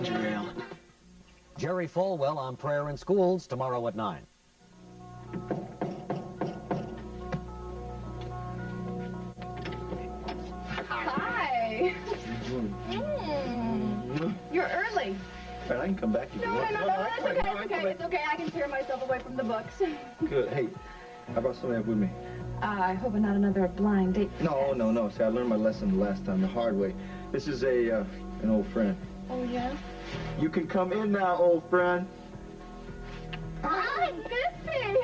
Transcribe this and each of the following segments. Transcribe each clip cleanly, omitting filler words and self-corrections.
ginger ale. Jerry Falwell on Prayer in Schools tomorrow at 9. Hi. You're early. All right, I can come back if you want. No, it's okay. I can tear myself away from the books. Good. Hey, I brought some with me. I hope not another blind date. No. See, I learned my lesson the last time the hard way. This is an old friend. Oh, yeah? You can come in now, old friend. Hi, Biffy.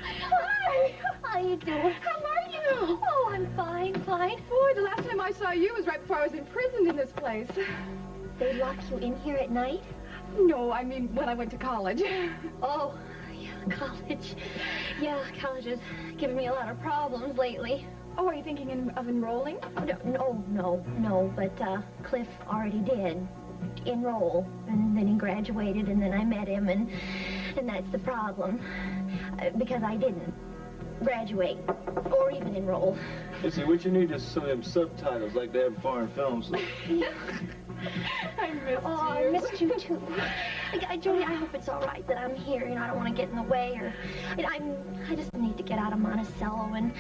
Hi. How you doing? How are you? Oh, I'm fine. Boy, the last time I saw you was right before I was imprisoned in this place. They lock you in here at night? No, I mean when I went to college. Oh, yeah, college. Yeah, college has given me a lot of problems lately. Oh, are you thinking of enrolling? No, but Cliff already did enroll, and then he graduated, and then I met him, and that's the problem, because I didn't graduate or even enroll. You see, what you need is some of them subtitles like they have in foreign films. I missed you. Oh, I missed you too. Jody, I hope it's all right that I'm here. I don't want to get in the way, or I just need to get out of Monticello, and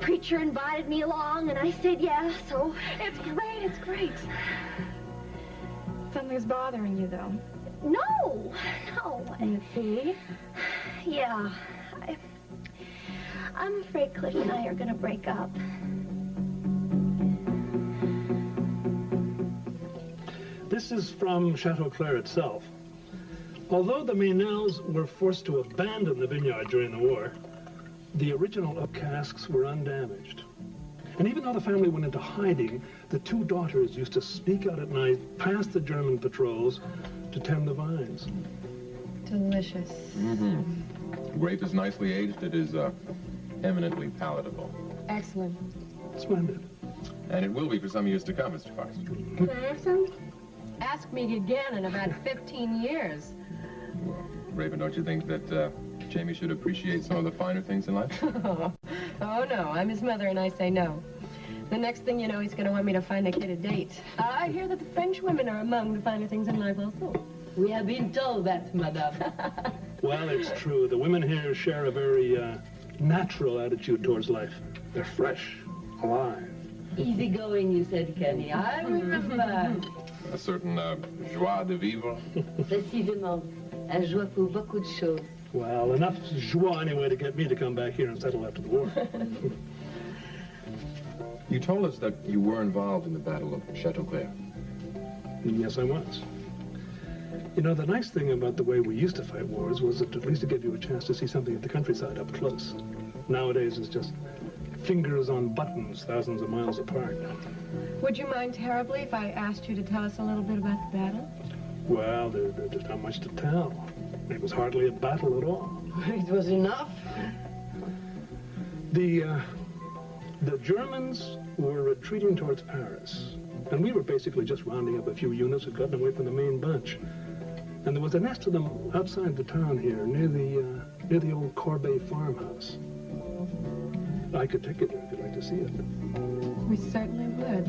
preacher invited me along, and I said yeah. So it's great. Something's bothering you, though. No. You see? Yeah. I'm afraid Cliff and I are going to break up. This is from Chatclair itself. Although the Meynells were forced to abandon the vineyard during the war, the original oak casks were undamaged. And even though the family went into hiding, the two daughters used to sneak out at night past the German patrols to tend the vines. Delicious. Grape is nicely aged. It is eminently palatable. Excellent. Splendid. And it will be for some years to come, Mr. Fox. Can I have some? Ask me again in about 15 years. Well, Raven, don't you think that Jamie should appreciate some of the finer things in life? Oh, no. I'm his mother, and I say no. The next thing you know, he's going to want me to find a kid a date. I hear that the French women are among the finer things in life also. We have been told that, madame. Well, it's true. The women here share a very natural attitude towards life. They're fresh, alive. Easygoing, you said, Kenny. I remember. A certain joie de vivre. Précisément. Un joie pour beaucoup de choses. Well, enough joie anyway to get me to come back here and settle after the war. You told us that you were involved in the Battle of Chatclair. Yes, I was. You know, the nice thing about the way we used to fight wars was that at least it gave you a chance to see something of the countryside up close. Nowadays, it's just fingers on buttons thousands of miles apart. Would you mind terribly if I asked you to tell us a little bit about the battle? Well, there's just not much to tell. It was hardly a battle at all. It was enough. The Germans were retreating towards Paris, and we were basically just rounding up a few units who'd gotten away from the main bunch. And there was a nest of them outside the town here, near the old Corbet farmhouse. I could take you there if you'd like to see it. We certainly would.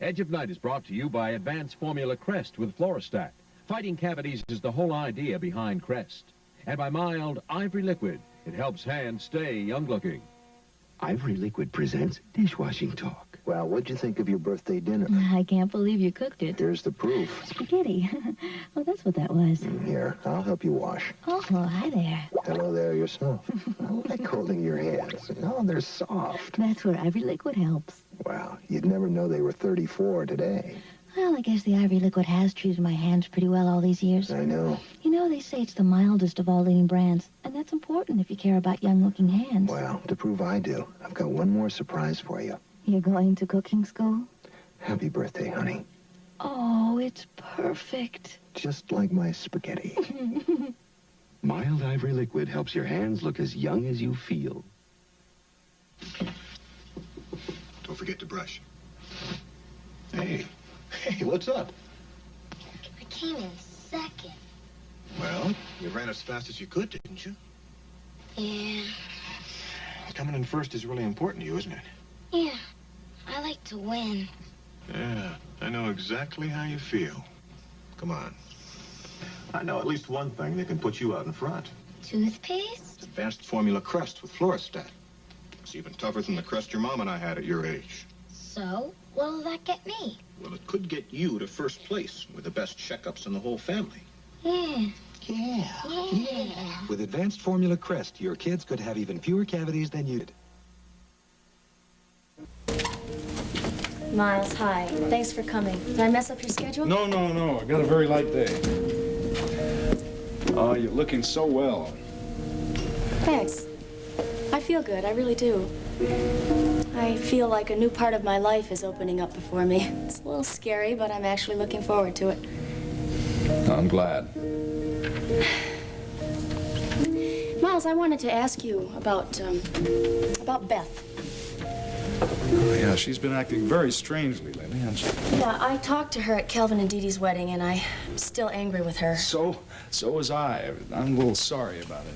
Edge of Night is brought to you by Advanced Formula Crest with Fluorostat. Fighting cavities is the whole idea behind Crest. And by Mild Ivory Liquid. It helps hands stay young-looking. Ivory Liquid presents Dishwashing Talk. Well, what'd you think of your birthday dinner? I can't believe you cooked it. Here's the proof. Spaghetti. Oh, that's what that was. Here, I'll help you wash. Oh, well, hi there. Hello there yourself. I like holding your hands. Oh, they're soft. That's where Ivory Liquid helps. Wow, you'd never know they were 34 today. Well, I guess the Ivory Liquid has treated my hands pretty well all these years. I know. You know, they say it's the mildest of all leading brands, and that's important if you care about young-looking hands. Well, to prove I do, I've got one more surprise for you. You're going to cooking school? Happy birthday, honey. Oh, it's perfect. Just like my spaghetti. Mild Ivory Liquid helps your hands look as young as you feel. Don't forget to brush. Hey, what's up? I came in second. Well, you ran as fast as you could, didn't you? Yeah. Coming in first is really important to you, isn't it? Yeah. I like to win. Yeah, I know exactly how you feel. Come on. I know at least one thing that can put you out in front. Toothpaste? Advanced formula Crest with Fluorostat. It's even tougher than the Crest your mom and I had at your age. So, what'll that get me? Well, it could get you to first place with the best checkups in the whole family. Yeah. Yeah. With advanced formula Crest, your kids could have even fewer cavities than you did. Miles, hi. Thanks for coming. Did I mess up your schedule? No. I got a very light day. Oh, you're looking so well. Thanks. I feel good. I really do. I feel like a new part of my life is opening up before me. It's a little scary, but I'm actually looking forward to it. I'm glad. Miles, I wanted to ask you about Beth. Oh, yeah, she's been acting very strangely lately, hasn't she? Yeah, I talked to her at Kelvin and Dee Dee's wedding, and I'm still angry with her. So was I. I'm a little sorry about it.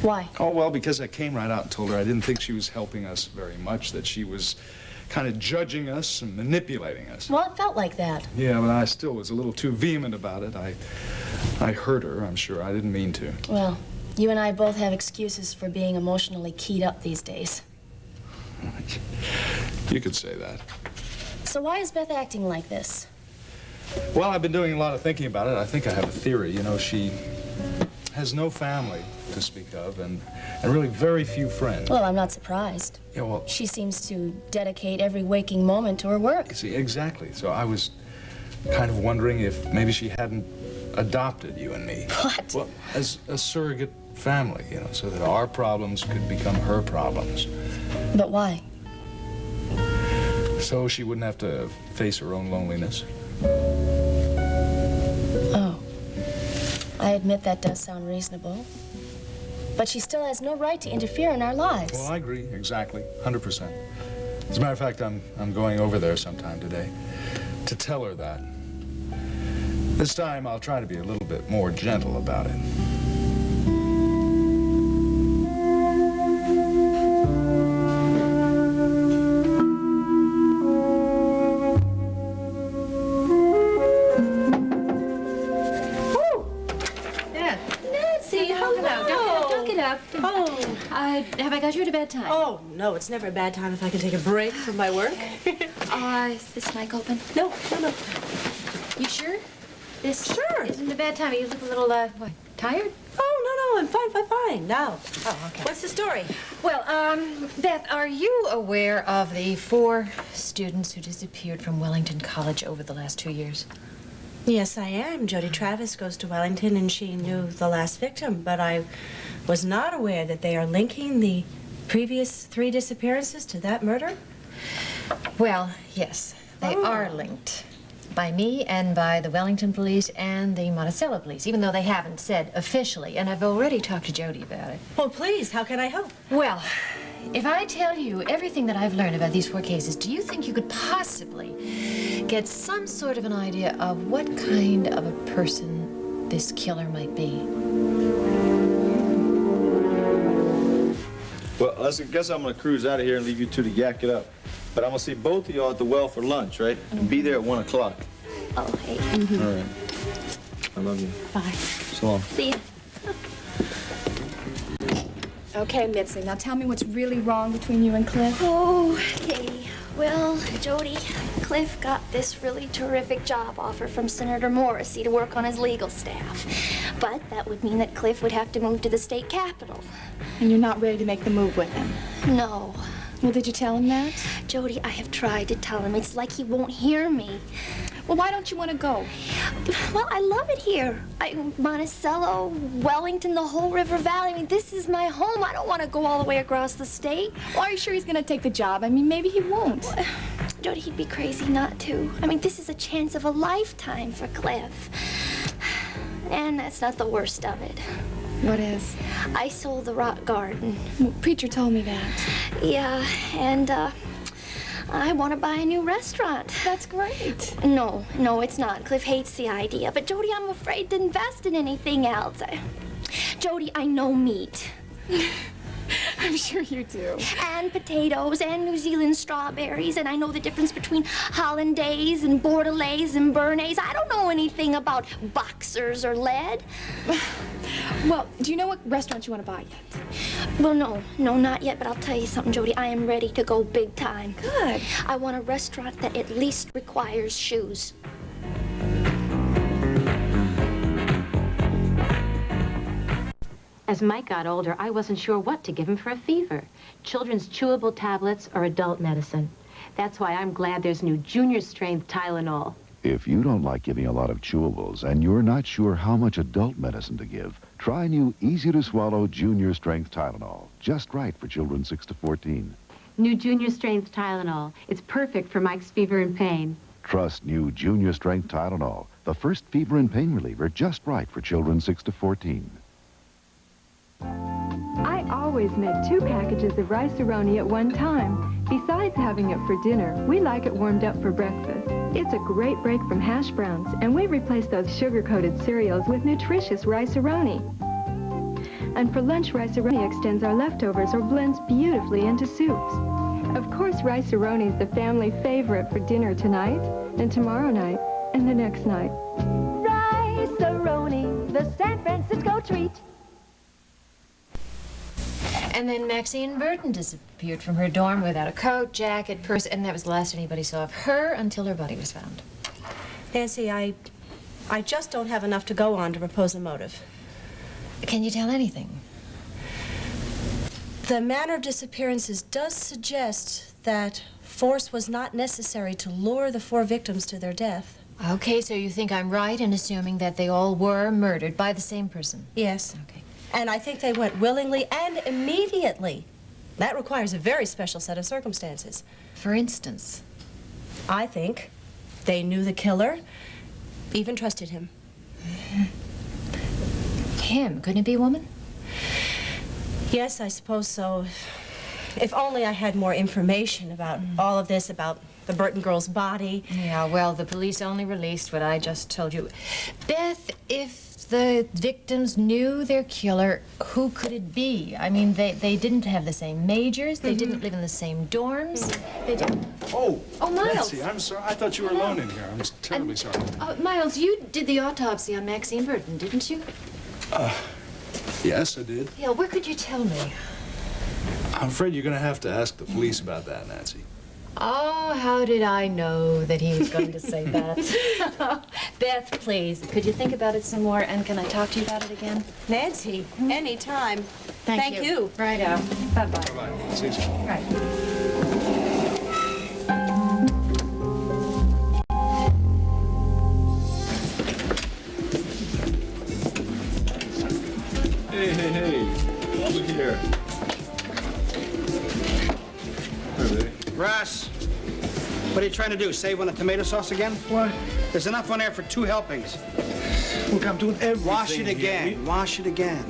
Why? Oh, well, because I came right out and told her I didn't think she was helping us very much, that she was kind of judging us and manipulating us. Well, it felt like that. Yeah, but I still was a little too vehement about it. I hurt her, I'm sure. I didn't mean to. Well, you and I both have excuses for being emotionally keyed up these days. You could say that. So why is Beth acting like this? Well, I've been doing a lot of thinking about it. I think I have a theory. You know, she has no family to speak of and really very few friends. Well, I'm not surprised. Yeah, well... She seems to dedicate every waking moment to her work. See, exactly. So I was kind of wondering if maybe she hadn't adopted you and me. What? Well, as a surrogate family, you know, so that our problems could become her problems. But why? So she wouldn't have to face her own loneliness. Oh. I admit that does sound reasonable. But she still has no right to interfere in our lives. Well, I agree, exactly, 100%. As a matter of fact, I'm going over there sometime today to tell her that. This time, I'll try to be a little bit more gentle about it. Have I got you at a bad time? Oh, no, it's never a bad time if I can take a break from my work. Is this mic open? No. You sure? This Sure. isn't a bad time. You look a little, what, tired? Oh, no, I'm fine. Now. Oh, okay. What's the story? Well, Beth, are you aware of the 4 students who disappeared from Wellington College over the last 2 years? Yes, I am. Jody Travis goes to Wellington, and she knew the last victim, but I was not aware that they are linking the previous 3 disappearances to that murder. Well, yes, they are linked. By me and by the Wellington police and the Monticello police, even though they haven't said officially, and I've already talked to Jody about it. Well, please, how can I help? Well, if I tell you everything that I've learned about these 4 cases, do you think you could possibly get some sort of an idea of what kind of a person this killer might be? Well, I guess I'm gonna cruise out of here and leave you two to yak it up. But I'm gonna see both of y'all at the well for lunch, right? And be there at 1 o'clock. Oh, hey. All right. I love you. Bye. So long. See ya. Okay, Mitzi, now tell me what's really wrong between you and Cliff. Okay. Well, Jody, Cliff got this really terrific job offer from Senator Morrissey to work on his legal staff. But that would mean that Cliff would have to move to the state capitol. And you're not ready to make the move with him? No. Well, did you tell him that? Jody, I have tried to tell him. It's like he won't hear me. Well, why don't you want to go? Well, I love it here. Monticello, Wellington, the whole River Valley. I mean, this is my home. I don't want to go all the way across the state. Well, are you sure he's going to take the job? I mean, maybe he won't. Jody, he'd be crazy not to. I mean, this is a chance of a lifetime for Cliff. And that's not the worst of it. What is? I sold the rock garden. Well, Preacher told me that. Yeah, and, I want to buy a new restaurant. That's great. No, it's not. Cliff hates the idea. But, Jody, I'm afraid to invest in anything else. Jody, I know meat. I'm sure you do. And potatoes and New Zealand strawberries. And I know the difference between hollandaise and bordelaise and béarnaise. I don't know anything about boxers or lead. Well, do you know what restaurant you want to buy yet? Well, no, not yet, but I'll tell you something, Jody. I am ready to go big time. Good. I want a restaurant that at least requires shoes. As Mike got older, I wasn't sure what to give him for a fever. Children's chewable tablets or adult medicine. That's why I'm glad there's new junior strength Tylenol. If you don't like giving a lot of chewables and you're not sure how much adult medicine to give, try new easy-to-swallow junior strength Tylenol. Just right for children 6 to 14. New junior strength Tylenol. It's perfect for Mike's fever and pain. Trust new junior strength Tylenol, the first fever and pain reliever just right for children 6 to 14. I always make 2 packages of Riceeroni at one time. Besides having it for dinner, we like it warmed up for breakfast. It's a great break from hash browns, and we replace those sugar-coated cereals with nutritious Riceeroni. And for lunch, Riceeroni extends our leftovers or blends beautifully into soups. Of course, Riceeroni is the family favorite for dinner tonight, and tomorrow night, and the next night. Riceeroni, the San Francisco treat. And then Maxine Burton disappeared from her dorm without a coat, jacket, purse, and that was the last anybody saw of her until her body was found. Nancy, I just don't have enough to go on to propose a motive. Can you tell anything? The manner of disappearances does suggest that force was not necessary to lure the 4 victims to their death. Okay, so you think I'm right in assuming that they all were murdered by the same person? Yes. Okay. And I think they went willingly and immediately. That requires a very special set of circumstances. For instance? I think they knew the killer, even trusted him. Him? Couldn't it be a woman? Yes, I suppose so. If only I had more information about all of this, about the Burton girl's body. Yeah, well, the police only released what I just told you. Beth, if the victims knew their killer, who could it be? I mean, they didn't have the same majors. They didn't live in the same dorms. They didn't. Oh, Miles. Nancy, I'm sorry. I thought you were alone in here. I'm terribly sorry. Miles, you did the autopsy on Maxine Burton, didn't you? Yes, I did. Yeah, where could you tell me? I'm afraid you're going to have to ask the police about that, Nancy. Oh, how did I know that he was going to say that? Beth, please, could you think about it some more, and can I talk to you about it again? Nancy, anytime. Thank you. Right out. Bye-bye. Bye-bye. See you soon. Right. Hey. Look here. Russ, what are you trying to do? Save on the tomato sauce again? What? There's enough on there for 2 helpings. Look, I'm doing everything. Wash it again. Here. Wash it again.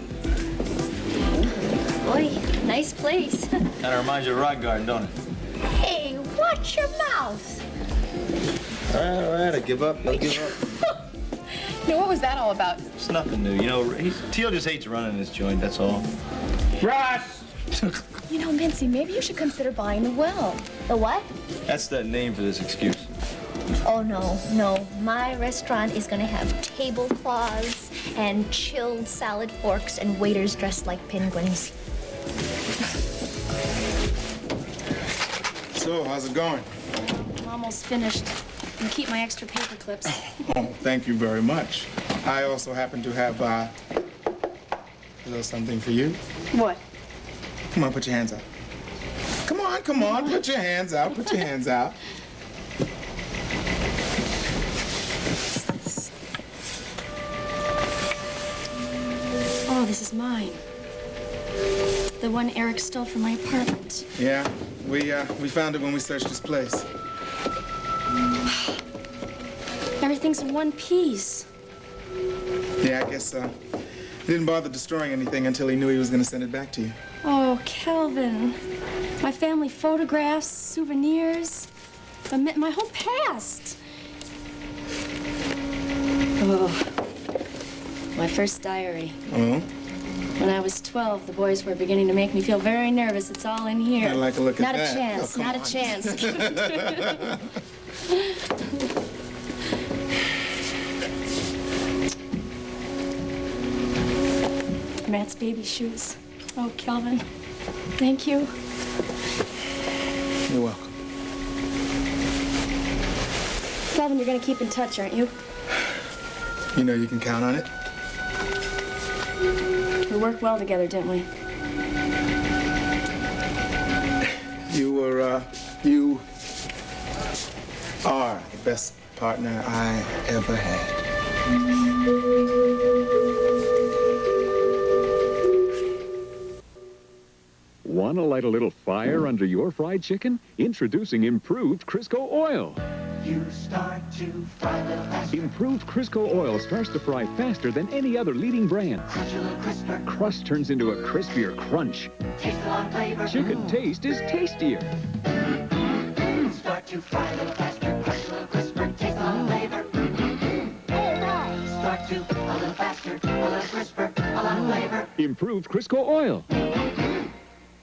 Boy, nice place. Kind of reminds you of Rock Garden, don't it? Hey, watch your mouth. All right, I give up. I'll give up. Now, what was that all about? It's nothing new. You know, Teal just hates running this joint, that's all. Russ! You know, Mincy, maybe you should consider buying the well. The what? That's the name for this excuse. Oh, no. My restaurant is going to have tablecloths and chilled salad forks and waiters dressed like penguins. So, how's it going? I'm almost finished. And keep my extra paper clips. Oh, thank you very much. I also happen to have a little something for you. What? Come on, put your hands up. Come on, come on. Put your hands out. Put your hands out. Oh, this is mine. The one Eric stole from my apartment. Yeah, we found it when we searched this place. Everything's in one piece. Yeah, I guess he didn't bother destroying anything until he knew he was going to send it back to you. Oh, Kelvin. My family photographs, souvenirs, my whole past. Oh, my first diary. Oh? When I was 12, the boys were beginning to make me feel very nervous. It's all in here. I'd like to look at Not that. a chance, Oh, not come a chance. Matt's baby shoes. Oh, Kelvin, thank you. You're welcome. Kelvin, you're gonna keep in touch, aren't you? You know you can count on it. We worked well together, didn't we? You are the best partner I ever had. Want to light a little fire under your fried chicken? Introducing improved Crisco Oil. You start to fry a little faster. Improved Crisco Oil starts to fry faster than any other leading brand. Crunch a little crisper. Crust turns into a crispier crunch. Taste a lot of flavor. Chicken taste is tastier. Start to fry a little faster. Crunch a little crisper. Taste a lot of flavor. Start to a little faster. A little crisper. A lot of flavor. Improved Crisco Oil.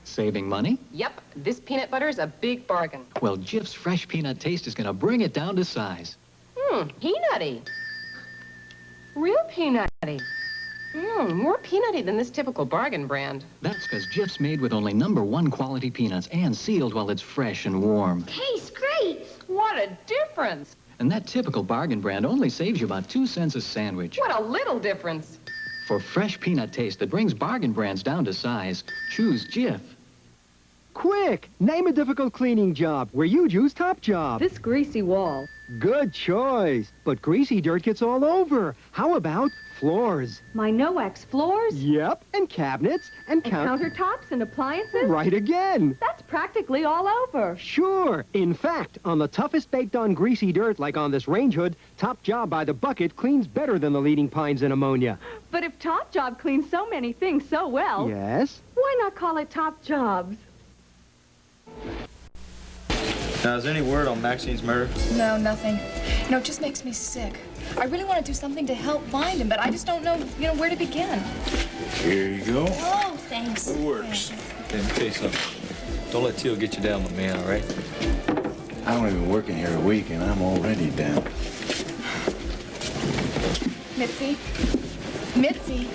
Saving money? Yep, this peanut butter is a big bargain. Well, Jif's fresh peanut taste is going to bring it down to size. Peanutty. Real peanutty. More peanutty than this typical bargain brand. That's because Jif's made with only #1 quality peanuts and sealed while it's fresh and warm. Tastes great. What a difference. And that typical bargain brand only saves you about 2 cents a sandwich. What a little difference. For fresh peanut taste that brings bargain brands down to size, choose Jif. Quick! Name a difficult cleaning job where you'd use Top Job. This greasy wall. Good choice. But greasy dirt gets all over. How about floors? My no-wax floors? Yep, and cabinets, and countertops and appliances? Right again. That's practically all over. Sure. In fact, on the toughest baked-on greasy dirt, like on this range hood, Top Job by the bucket cleans better than the leading pines in ammonia. But if Top Job cleans so many things so well... Yes? Why not call it Top Jobs? Now, is there any word on Maxine's murder? No, nothing. You know, it just makes me sick. I really want to do something to help find him, but I just don't know, where to begin. Here you go. Oh, thanks. It works. Okay, let me tell you something. Don't let Teal get you down, my man, all right? I only been working here a week, and I'm already down. Mitzi? Mitzi?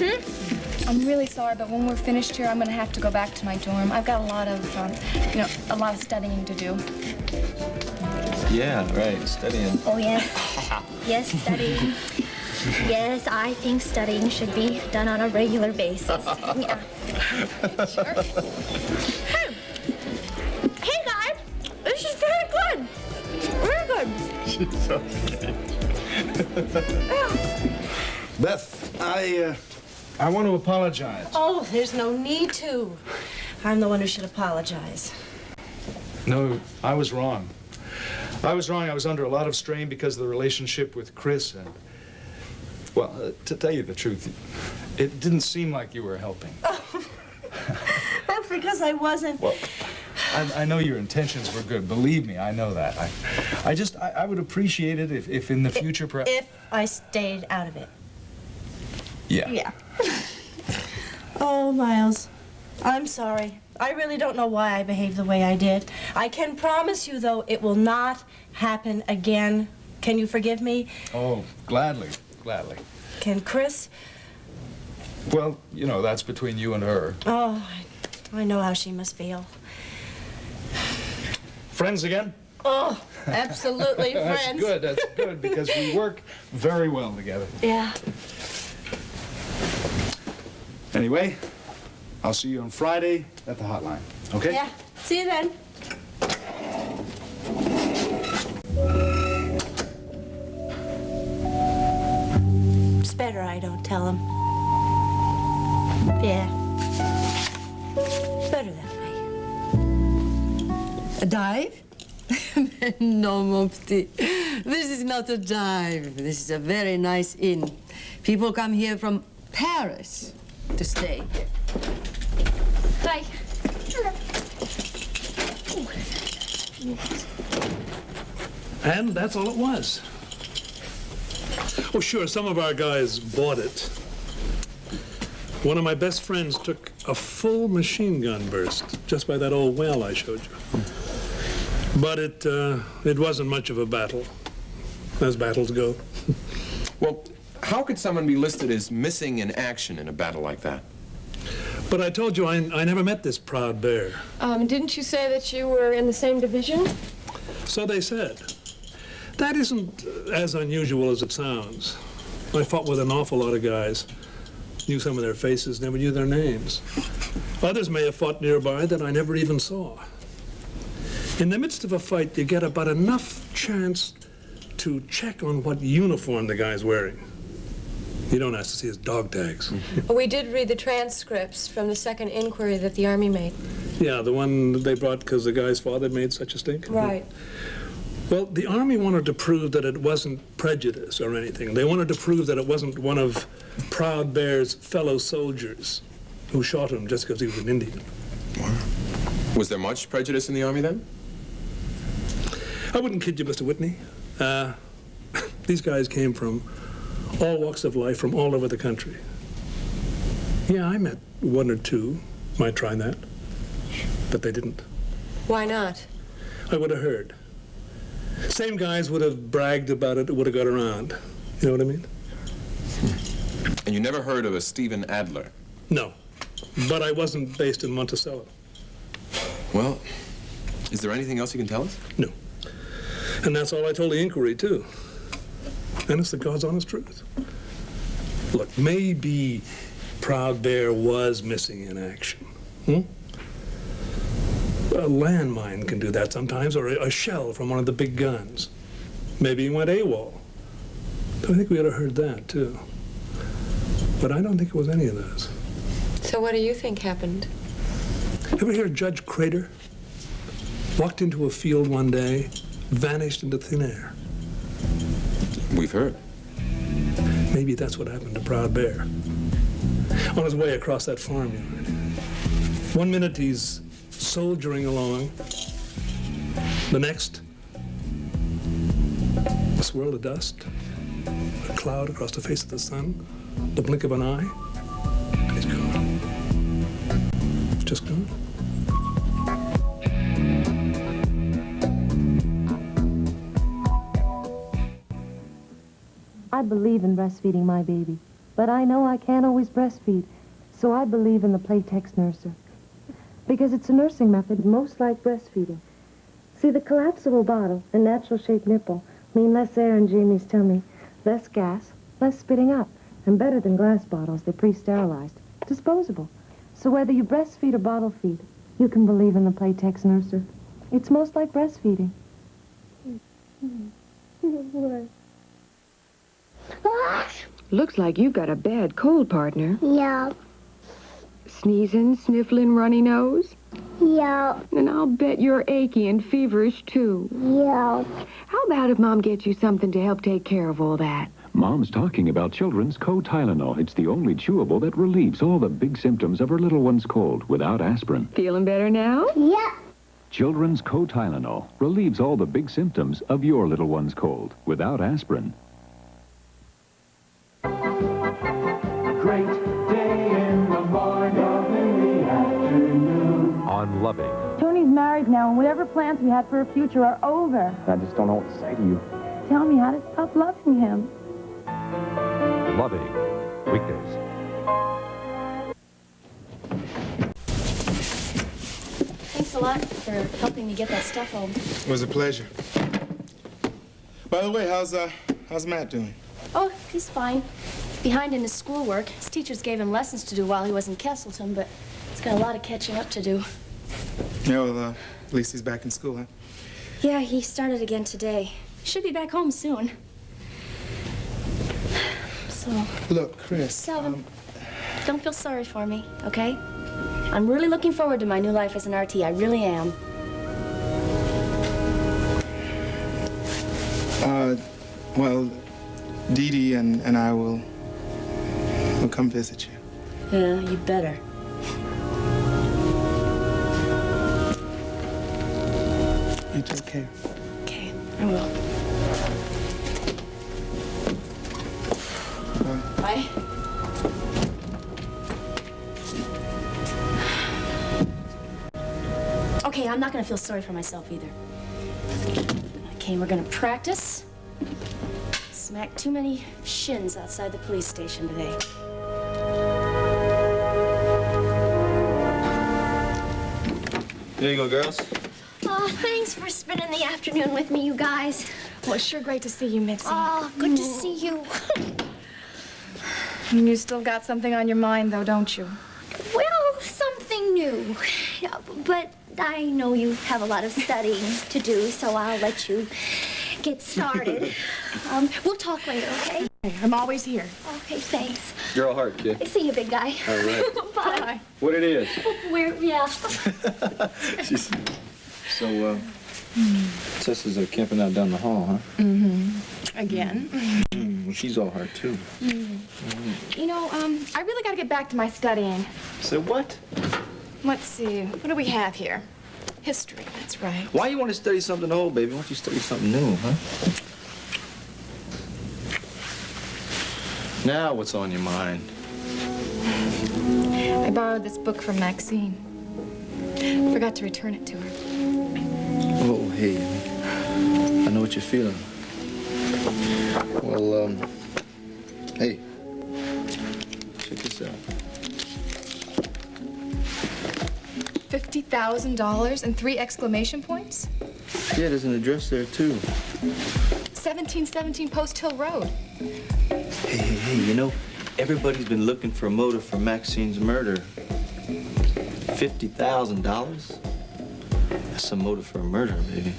I'm really sorry, but when we're finished here, I'm going to have to go back to my dorm. I've got a lot of studying to do. Yeah, right, studying. Oh, yes. Yes, studying. Yes, I think studying should be done on a regular basis. Yeah. Sure. Hey, guys. This is very good. Very good. She's okay. Beth, I want to apologize. Oh, there's no need to. I'm the one who should apologize. No, I was wrong. I was wrong. I was under a lot of strain because of the relationship with Chris and... Well, to tell you the truth, it didn't seem like you were helping. That's because I wasn't... Well, I know your intentions were good. Believe me, I know that. I would appreciate it if in the future perhaps... If I stayed out of it. Yeah. Yeah. Oh, Miles, I'm sorry. I really don't know why I behaved the way I did. I can promise you, though, it will not happen again. Can you forgive me? Oh, gladly, gladly. Can Chris? Well, that's between you and her. Oh, I know how she must feel. Friends again? Oh, absolutely, friends. That's good, because we work very well together. Yeah. Anyway, I'll see you on Friday at the hotline, okay? Yeah, See you then. It's better I don't tell him. Yeah. Better that way. A dive? No, mon petit. This is not a dive. This is a very nice inn. People come here from Paris to stay. Hi. And that's all it was. Oh, sure, some of our guys bought it. One of my best friends took a full machine gun burst just by that old well I showed you. But it wasn't much of a battle, as battles go. Well, how could someone be listed as missing in action in a battle like that? But I told you I never met this proud bear. Didn't you say that you were in the same division? So they said. That isn't as unusual as it sounds. I fought with an awful lot of guys. Knew some of their faces, never knew their names. Others may have fought nearby that I never even saw. In the midst of a fight, you get about enough chance to check on what uniform the guy's wearing. You don't ask to see his dog tags. We did read the transcripts from the second inquiry that the Army made. Yeah, the one that they brought because the guy's father made such a stink? Right. Well, the Army wanted to prove that it wasn't prejudice or anything. They wanted to prove that it wasn't one of Proud Bear's fellow soldiers who shot him just because he was an Indian. Was there much prejudice in the Army then? I wouldn't kid you, Mr. Whitney. These guys came from all walks of life, from all over the country. Yeah, I met one or two, might try that, but they didn't. Why not? I would have heard. Same guys would have bragged about it, it would have got around. You know what I mean? And you never heard of a Stephen Adler? No, but I wasn't based in Monticello. Well, is there anything else you can tell us? No. And that's all I told the inquiry, too. And it's the God's honest truth. Look, maybe Proud Bear was missing in action. A landmine can do that sometimes, or a shell from one of the big guns. Maybe he went AWOL. I think we ought to heard that, too. But I don't think it was any of those. So what do you think happened? Ever hear Judge Crater? Walked into a field one day, vanished into thin air. We've heard. Maybe that's what happened to Proud Bear. On his way across that farmyard. One minute he's soldiering along. The next, a swirl of dust, a cloud across the face of the sun, the blink of an eye, and he's gone. Just gone. I believe in breastfeeding my baby, but I know I can't always breastfeed, so I believe in the Plex Nurser. Because it's a nursing method most like breastfeeding. See, the collapsible bottle and natural-shaped nipple mean less air in Jamie's tummy, less gas, less spitting up, and better than glass bottles, they're pre-sterilized, disposable. So whether you breastfeed or bottle feed, you can believe in the Plex Nurser. It's most like breastfeeding. Looks like you've got a bad cold, partner. Yeah. Sneezing, sniffling, runny nose? Yeah. And I'll bet you're achy and feverish, too. Yeah. How about if Mom gets you something to help take care of all that? Mom's talking about children's Tylenol. It's the only chewable that relieves all the big symptoms of her little one's cold without aspirin. Feeling better now? Yeah. Children's Tylenol relieves all the big symptoms of your little one's cold without aspirin. Great day in the morning, in the afternoon. On Loving. Tony's married now, and whatever plans we had for a future are over. I just don't know what to say to you. Tell me how to stop loving him. Loving. Weekdays. Thanks a lot for helping me get that stuff home. It was a pleasure. By the way, how's Matt doing? Oh, he's fine. Behind in his schoolwork. His teachers gave him lessons to do while he was in Castleton, but he's got a lot of catching up to do. Yeah, well, at least he's back in school, huh? Yeah, he started again today. Should be back home soon. So... Look, Chris... Calvin, don't feel sorry for me, okay? I'm really looking forward to my new life as an RT. I really am. Well, Dee Dee and I will come visit you. Yeah, you better. You take care. Okay, I will. Bye. Okay, I'm not gonna feel sorry for myself either. Okay, we're gonna practice. Smack too many shins outside the police station today. There you go, girls. Oh, thanks for spending the afternoon with me, you guys. Well, it's sure great to see you, Mitzi. Oh, good to see you. You still got something on your mind, though, don't you? Well, something new. But I know you have a lot of studying to do, so I'll let you get started. We'll talk later, okay? I'm always here. Okay, thanks. You're all heart, kid. See you, big guy. All right. Bye. What it is? Yeah. So, Tessa's camping out down the hall, huh? Mm-hmm. Again. Well, she's all heart, too. You know, I really got to get back to my studying. So what? Let's see. What do we have here? History, that's right. Why you want to study something old, baby? Why don't you study something new, huh? Now what's on your mind? I borrowed this book from Maxine. Forgot to return it to her. Oh, hey. I know what you're feeling. Well, hey. Check this out. $50,000 and 3 exclamation points? Yeah, there's an address there, too. 1717 Post Hill Road. Hey, you know, everybody's been looking for a motive for Maxine's murder. $50,000? That's a motive for a murder, baby.